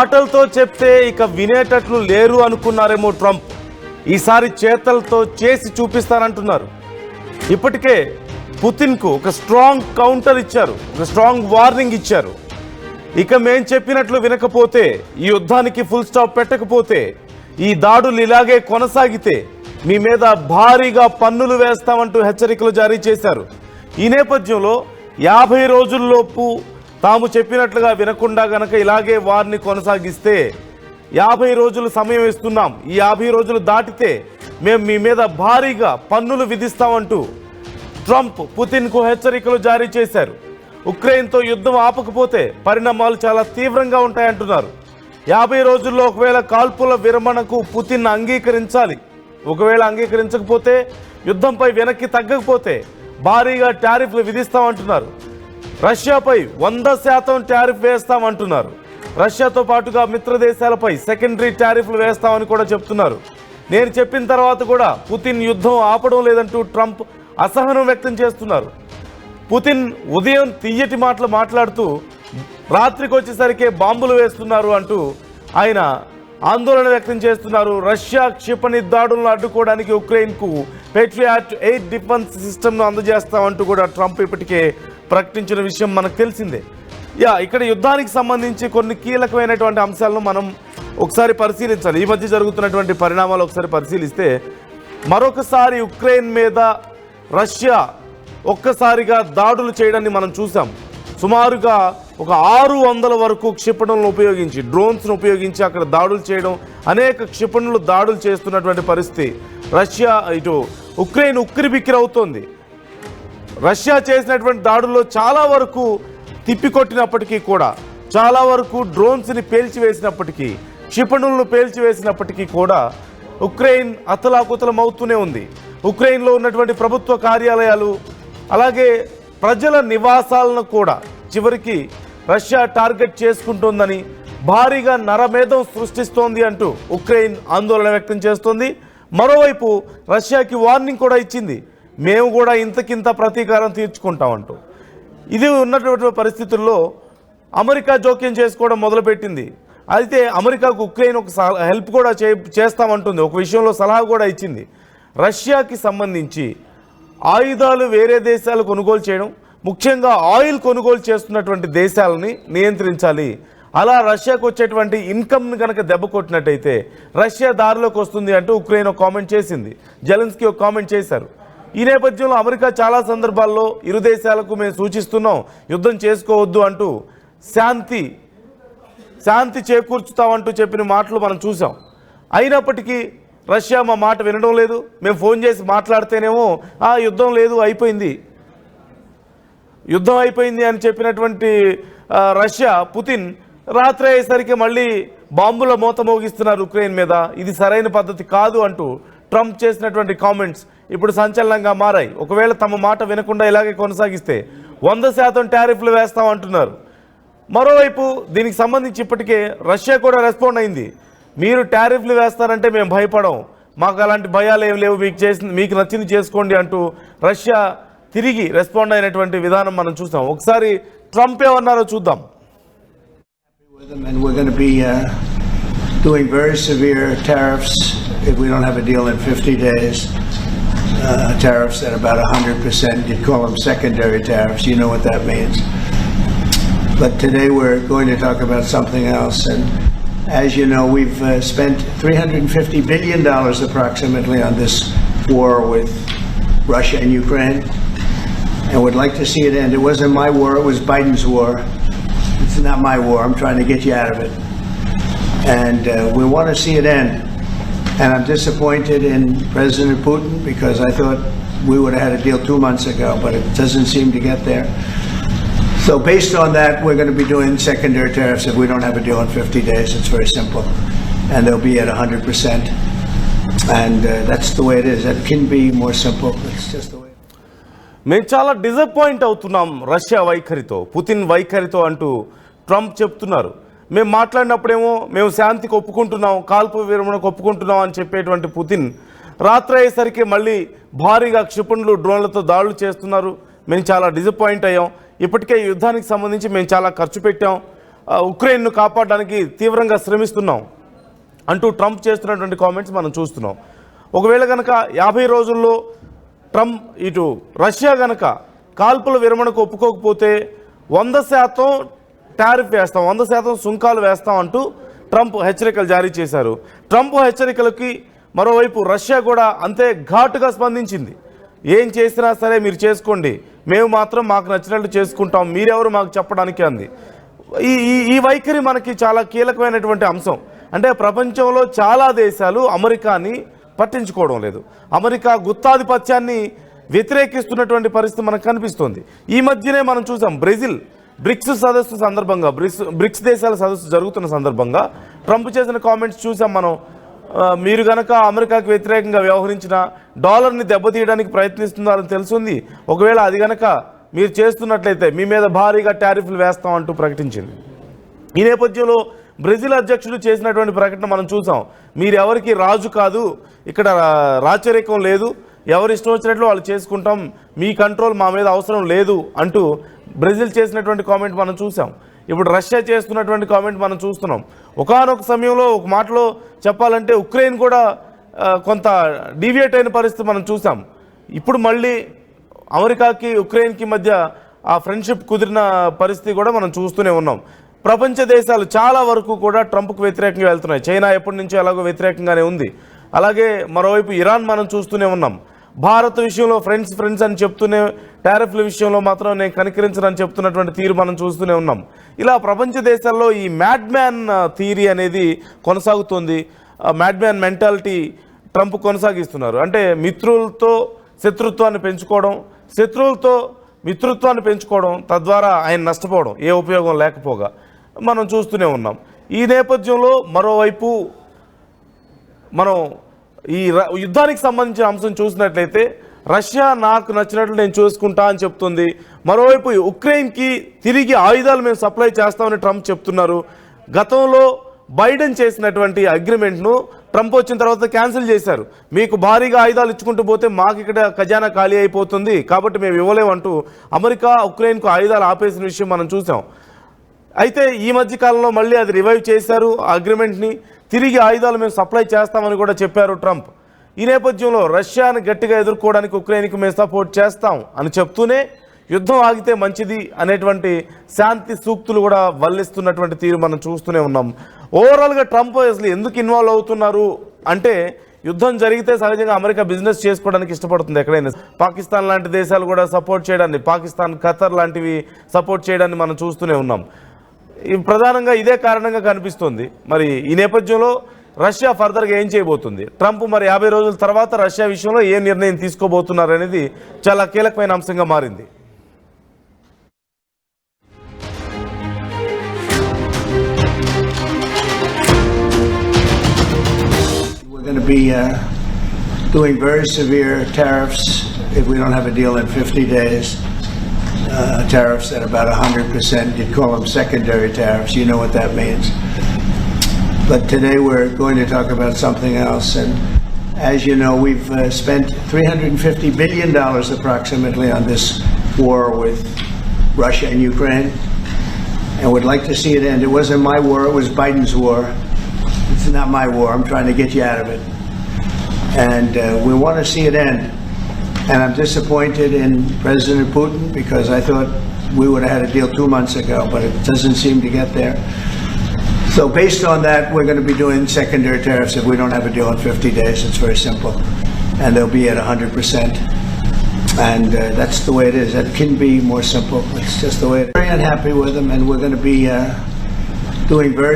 మాటలతో చెప్తే ఇక వినేటట్లు లేరు అనుకున్నారేమో ట్రంప్. ఈసారి చేతలతో చేసి చూపిస్తానంటున్నారు. ఇప్పటికే పుతిన్కు ఒక స్ట్రాంగ్ కౌంటర్ ఇచ్చారు, ఒక స్ట్రాంగ్ వార్నింగ్ ఇచ్చారు. ఇక మేం చెప్పినట్లు వినకపోతే, ఈ యుద్ధానికి ఫుల్ స్టాప్ పెట్టకపోతే, ఈ దాడులు ఇలాగే కొనసాగితే మీ మీద భారీగా పన్నులు వేస్తామంటూ హెచ్చరికలు జారీ చేశారు. ఈ నేపథ్యంలో 50 రోజుల్లోపు తాము చెప్పినట్లుగా వినకుండా గనక ఇలాగే వారిని కొనసాగిస్తే 50 రోజులు సమయం ఇస్తున్నాం, ఈ 50 రోజులు దాటితే మేము మీ మీద భారీగా పన్నులు విధిస్తామంటూ ట్రంప్ పుతిన్కు హెచ్చరికలు జారీ చేశారు. ఉక్రెయిన్తో యుద్ధం ఆపకపోతే పరిణామాలు చాలా తీవ్రంగా ఉంటాయంటున్నారు. 50 రోజుల్లో ఒకవేళ కాల్పుల విరమణకు పుతిన్ అంగీకరించాలి. ఒకవేళ అంగీకరించకపోతే, యుద్ధంపై వెనక్కి తగ్గకపోతే భారీగా టారిఫ్లు విధిస్తామంటున్నారు. రష్యాపై 100% టారిఫ్ వేస్తామంటున్నారు. రష్యాతో పాటుగా మిత్ర దేశాలపై సెకండరీ టారిఫ్లు వేస్తామని కూడా చెప్తున్నారు. నేను చెప్పిన తర్వాత కూడా పుతిన్ యుద్ధం ఆపడం లేదంటూ ట్రంప్ అసహనం వ్యక్తం చేస్తున్నారు. పుతిన్ ఉదయం తీయటి మాటలు మాట్లాడుతూ రాత్రికి వచ్చేసరికే బాంబులు వేస్తున్నారు అంటూ ఆయన ఆందోళన వ్యక్తం చేస్తున్నారు. రష్యా క్షిపణి దాడులను అడ్డుకోవడానికి ఉక్రెయిన్కు పేట్రియాట్ 8 డిఫెన్స్ సిస్టమ్ను అందజేస్తామంటూ కూడా ట్రంప్ ఇప్పటికే ప్రకటించిన విషయం మనకు తెలిసిందే. ఇక్కడ యుద్ధానికి సంబంధించి కొన్ని కీలకమైనటువంటి అంశాలను మనం ఒకసారి పరిశీలించాలి. ఈ మధ్య జరుగుతున్నటువంటి పరిణామాలు ఒకసారి పరిశీలిస్తే, మరొకసారి ఉక్రెయిన్ మీద రష్యా ఒక్కసారిగా దాడులు చేయడాన్ని మనం చూసాం. సుమారుగా ఒక 600 వరకు క్షిపణులను ఉపయోగించి, డ్రోన్స్ను ఉపయోగించి అక్కడ దాడులు చేయడం, అనేక క్షిపణులు దాడులు చేస్తున్నటువంటి పరిస్థితి. రష్యా ఇటు ఉక్రెయిన్ ఉక్కిరిబిక్కిరవుతోంది. రష్యా చేసినటువంటి దాడుల్లో చాలా వరకు తిప్పికొట్టినప్పటికీ కూడా, చాలా వరకు డ్రోన్స్ని పేల్చివేసినప్పటికీ, క్షిపణులను పేల్చివేసినప్పటికీ కూడా ఉక్రెయిన్ అతలాకుతలమవుతూనే ఉంది. ఉక్రెయిన్లో ఉన్నటువంటి ప్రభుత్వ కార్యాలయాలు, అలాగే ప్రజల నివాసాలను కూడా చివరికి రష్యా టార్గెట్ చేసుకుంటోందని, భారీగా నరమేధం సృష్టిస్తోంది అంటూ ఉక్రెయిన్ ఆందోళన వ్యక్తం చేస్తోంది. మరోవైపు రష్యాకి వార్నింగ్ కూడా ఇచ్చింది, మేము కూడా ఇంతకింత ప్రతీకారం తీర్చుకుంటామంటూ. ఇది ఉన్నటువంటి పరిస్థితుల్లో అమెరికా జోక్యం చేసుకోవడం మొదలుపెట్టింది. అయితే అమెరికాకు ఉక్రెయిన్ ఒక హెల్ప్ కూడా చేస్తామంటుంది, ఒక విషయంలో సలహా కూడా ఇచ్చింది. రష్యాకి సంబంధించి ఆయుధాలు వేరే దేశాలు కొనుగోలు చేయడం, ముఖ్యంగా ఆయిల్ కొనుగోలు చేస్తున్నటువంటి దేశాలని నియంత్రించాలి. అలా రష్యాకు వచ్చేటువంటి ఇన్కమ్ని కనుక దెబ్బ కొట్టినట్టయితే రష్యా దారిలోకి వస్తుంది అంటూ ఉక్రెయిన్ ఒక కామెంట్ చేసింది. జెలెన్స్కీ ఒక కామెంట్ చేశారు. ఈ నేపథ్యంలో అమెరికా చాలా సందర్భాల్లో ఇరు దేశాలకు మేము సూచిస్తున్నాం, యుద్ధం చేసుకోవద్దు అంటూ శాంతి చేకూర్చుతామంటూ చెప్పిన మాటలు మనం చూసాం. అయినప్పటికీ రష్యా మా మాట వినడం లేదు. మేము ఫోన్ చేసి మాట్లాడితేనేమో యుద్ధం లేదు, యుద్ధం అయిపోయింది అని చెప్పినటువంటి రష్యా, పుతిన్ రాత్రి అయ్యేసరికి మళ్ళీ బాంబుల మోత మోగిస్తున్నారు ఉక్రెయిన్ మీద. ఇది సరైన పద్ధతి కాదు అంటూ ట్రంప్ చేసినటువంటి కామెంట్స్ ఇప్పుడు సంచలనంగా మారాయి. ఒకవేళ తమ మాట వినకుండా ఇలాగే కొనసాగిస్తే 100% టారిఫ్లు వేస్తామంటున్నారు. మరోవైపు దీనికి సంబంధించి ఇప్పటికే రష్యా కూడా రెస్పాండ్ అయింది. మీరు టారిఫ్లు వేస్తారంటే మేము భయపడం, మాకు అలాంటి భయాలు ఏమి లేవు, మీకు నచ్చింది చేసుకోండి అంటూ రష్యా తిరిగి రెస్పాండ్ అయినటువంటి విధానం మనం చూసాం. ఒకసారి ట్రంప్ ఏమన్నారో చూద్దాం. And we're going to be doing very severe tariffs if we don't have a deal in 50 days. Tariffs at about 100%. You'd call them secondary tariffs. You know what that means. But today we're going to talk about something else. And as you know, we've spent $350 billion approximately on this war with Russia and Ukraine. And would like to see it end. It wasn't my war, it was Biden's war. It's not my war, I'm trying to get you out of it. And we want to see it end. And I'm disappointed in President Putin because I thought we would have had a deal 2 months ago, but it doesn't seem to get there. So based on that, we're going to be doing secondary tariffs if we don't have a deal in 50 days. It's very simple. And they'll be at 100%. And that's the way it is. It can be more simple. It's just the way. మేము చాలా disappoint అవుతున్నాం Russia వైఖరితో, Putin వైఖరితో అంటూ Trump చెప్తున్నారు. మేము మాట్లాడినప్పుడేమో మేము శాంతికి ఒప్పుకుంటున్నాం, కాల్పు విరమణకు ఒప్పుకుంటున్నాం అని చెప్పేటువంటి పుతిన్ రాత్రి అయ్యేసరికి మళ్ళీ భారీగా క్షిపణులు డ్రోన్లతో దాడులు చేస్తున్నారు. మేము చాలా డిసప్పాయింట్ అయ్యాం. ఇప్పటికే యుద్ధానికి సంబంధించి మేము చాలా ఖర్చు పెట్టాం, ఉక్రెయిన్ను కాపాడడానికి తీవ్రంగా శ్రమిస్తున్నాం అంటూ ట్రంప్ చేస్తున్నటువంటి కామెంట్స్ మనం చూస్తున్నాం. ఒకవేళ కనుక 50 రోజుల్లో ట్రంప్ ఇటు రష్యా కనుక కాల్పుల విరమణకు ఒప్పుకోకపోతే 100% టారిఫ్ వేస్తాం, 100% సుంకాలు వేస్తాం అంటూ ట్రంప్ హెచ్చరికలు జారీ చేశారు. ట్రంప్ హెచ్చరికలకి మరోవైపు రష్యా కూడా అంతే ఘాటుగా స్పందించింది. ఏం చేసినా సరే మీరు చేసుకోండి, మేము మాత్రం మాకు నచ్చినట్టు చేసుకుంటాం, మీరెవరు మాకు చెప్పడానికి అంది. ఈ వైఖరి మనకి చాలా కీలకమైనటువంటి అంశం. అంటే ప్రపంచంలో చాలా దేశాలు అమెరికాని పట్టించుకోవడం లేదు, అమెరికా గుత్తాధిపత్యాన్ని వ్యతిరేకిస్తున్నటువంటి పరిస్థితి మనకు కనిపిస్తుంది. ఈ మధ్యనే మనం చూసాం బ్రెజిల్ బ్రిక్స్ సదస్సు సందర్భంగా, బ్రిక్స్ దేశాల సదస్సు జరుగుతున్న సందర్భంగా ట్రంప్ చేసిన కామెంట్స్ చూసాం మనం. మీరు కనుక అమెరికాకి వ్యతిరేకంగా వ్యవహరించిన డాలర్ని దెబ్బతీయడానికి ప్రయత్నిస్తున్నారని తెలుస్తుంది. ఒకవేళ అది కనుక మీరు చేస్తున్నట్లయితే మీ మీద భారీగా టారిఫ్లు వేస్తామంటూ ప్రకటించింది. ఈ నేపథ్యంలో బ్రెజిల్ అధ్యక్షుడు చేసినటువంటి ప్రకటన మనం చూసాం. మీరు ఎవరికి రాజు కాదు, ఇక్కడ రాచరికం లేదు, ఎవరు ఇష్టం వచ్చినట్లు వాళ్ళు చేసుకుంటాం, మీ కంట్రోల్ మా మీద అవసరం లేదు అంటూ బ్రెజిల్ చేసినటువంటి కామెంట్ మనం చూసాం. ఇప్పుడు రష్యా చేస్తున్నటువంటి కామెంట్ మనం చూస్తున్నాం. ఒకానొక సమయంలో ఒక మాటలో చెప్పాలంటే ఉక్రెయిన్ కూడా కొంత డీవియేట్ అయిన పరిస్థితి మనం చూసాం. ఇప్పుడు మళ్ళీ అమెరికాకి ఉక్రెయిన్కి మధ్య ఆ ఫ్రెండ్షిప్ కుదిరిన పరిస్థితి కూడా మనం చూస్తూనే ఉన్నాం. ప్రపంచ దేశాలు చాలా వరకు కూడా ట్రంప్కు వ్యతిరేకంగా వెళ్తున్నాయి. చైనా ఎప్పటి నుంచో ఎలాగో వ్యతిరేకంగానే ఉంది. అలాగే మరోవైపు ఇరాన్ మనం చూస్తూనే ఉన్నాం. భారత్ విషయంలో ఫ్రెండ్స్ అని చెప్తూనే టారిఫ్ల విషయంలో మాత్రం నేను కనికరించనని చెప్తున్నటువంటి తీరు మనం చూస్తూనే ఉన్నాం. ఇలా ప్రపంచ దేశాల్లో ఈ మ్యాడ్ మ్యాన్ థియరీ అనేది కొనసాగుతుంది. మ్యాడ్ మ్యాన్ మెంటాలిటీ ట్రంప్ కొనసాగిస్తున్నారు. అంటే మిత్రులతో శత్రుత్వాన్ని పెంచుకోవడం, శత్రువులతో మిత్రుత్వాన్ని పెంచుకోవడం, తద్వారా ఆయన నష్టపోవడం, ఏ ఉపయోగం లేకపోగా మనం చూస్తూనే ఉన్నాం. ఈ నేపథ్యంలో మరోవైపు మనం ఈ యుద్ధానికి సంబంధించిన అంశం చూసినట్లయితే రష్యా నాకు నచ్చినట్లు నేను చూసుకుంటా అని చెప్తుంది. మరోవైపు ఉక్రెయిన్కి తిరిగి ఆయుధాలు మేము సప్లై చేస్తామని ట్రంప్ చెప్తున్నారు. గతంలో బైడెన్ చేసినటువంటి అగ్రిమెంట్ను ట్రంప్ వచ్చిన తర్వాత క్యాన్సిల్ చేశారు. మీకు భారీగా ఆయుధాలు ఇచ్చుకుంటూ పోతే మాకు ఇక్కడ ఖజానా ఖాళీ అయిపోతుంది, కాబట్టి మేము ఇవ్వలేమంటూ అమెరికా ఉక్రెయిన్కు ఆయుధాలు ఆపేసిన విషయం మనం చూసాం. అయితే ఈ మధ్య కాలంలో మళ్ళీ అది రివైవ్ చేశారు. ఆ అగ్రిమెంట్ని తిరిగి ఆయుధాలు మేము సప్లై చేస్తామని కూడా చెప్పారు ట్రంప్. ఈ నేపథ్యంలో రష్యాను గట్టిగా ఎదుర్కోవడానికి ఉక్రెయిన్కి మేము సపోర్ట్ చేస్తాం అని చెప్తూనే యుద్ధం ఆగితే మంచిది అనేటువంటి శాంతి సూక్తులు కూడా వల్లిస్తున్నటువంటి తీరు మనం చూస్తూనే ఉన్నాం. ఓవరాల్గా ట్రంప్ అసలు ఎందుకు ఇన్వాల్వ్ అవుతున్నారు అంటే, యుద్ధం జరిగితే సహజంగా అమెరికా బిజినెస్ చేసుకోవడానికి ఇష్టపడుతుంది. ఎక్కడైనా పాకిస్తాన్ లాంటి దేశాలు కూడా సపోర్ట్ చేయడాన్ని, పాకిస్తాన్, ఖతర్ లాంటివి సపోర్ట్ చేయడాన్ని మనం చూస్తూనే ఉన్నాం. ప్రధానంగా ఇదే కారణంగా కనిపిస్తుంది. మరి ఈ నేపథ్యంలో రష్యా ఫర్దర్గా ఏం చేయబోతుంది, ట్రంప్ మరి 50 రోజుల తర్వాత రష్యా విషయంలో ఏ నిర్ణయం తీసుకోబోతున్నారు అనేది చాలా కీలకమైన అంశంగా మారింది. We're going to be doing very severe tariffs if we don't have a deal in 50 days. Tariffs at about 100%. You'd call them secondary tariffs. You know what that means. But today we're going to talk about something else. And as you know, we've spent $350 billion approximately on this war with Russia and Ukraine. And would like to see it end. It wasn't my war, it was Biden's war. It's not my war. I'm trying to get you out of it. And we want to see it end. And I'm disappointed in President Putin because I thought we would have had a deal 2 months ago, but it doesn't seem to get there. So based on that, we're going to be doing secondary tariffs if we don't have a deal in 50 days. It's very simple. And they'll be at 100%. And that's the way it is. It can be more simple. It's just the way it is. Very unhappy with them, and we're going to be doing very